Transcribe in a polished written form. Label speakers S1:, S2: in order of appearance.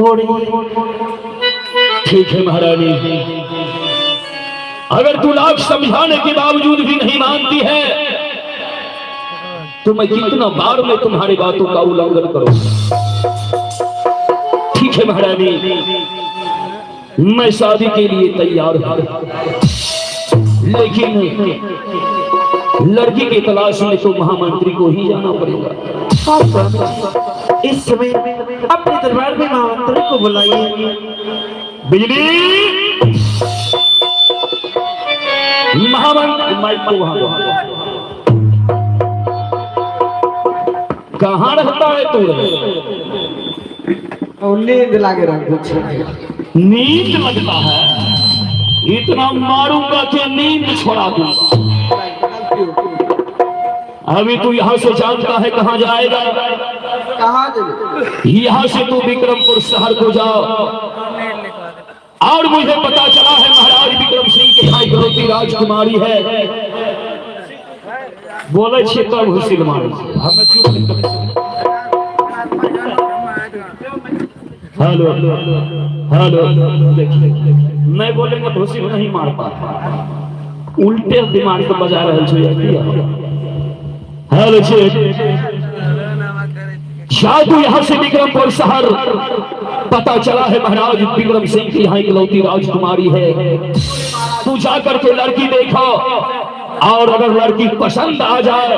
S1: घोड़ी।
S2: ठीक है महारानी, अगर तू लाख समझाने के बावजूद भी नहीं मानती है तो मैं कितना बार मैं तुम्हारी बातों का उल्लंघन करूं। ठीक है महारानी, मैं शादी के लिए तैयार हूं, लेकिन लड़की की तलाश में तो महामंत्री को ही जाना पड़ेगा।
S1: इस समय अपने दरबार में महामंत्री को बुलाइए।
S2: बिजली, महामंत्री माइक को वहां कहाँ रहता है तू?
S1: नींद लागे रंग
S2: नींद लगता है, इतना मारूंगा कि नींद छोड़ा दूंगा। अभी तू यहाँ से जानता है कहाँ जाएगा?
S1: कहाँ जाए?
S2: यहाँ से तू विक्रमपुर शहर को जाओ, और मुझे पता चला है महाराज विक्रम सिंह के यहाँ इकलौती राजकुमारी है। बोले छे तब हुसिल मारे हमें चुप। हेलो हेलो, नहीं बोलेंगे तो हुसिल नहीं मार पाता, उल्टे दिमाग से बजा रहे छे। हेलो जादू यहाँ से विक्रमपुर शहर, पता चला है महाराज विक्रम सिंह की यहाँ इकलौती राजकुमारी है। तू जाकर के लड़की देखो, और अगर लड़की पसंद आ जाए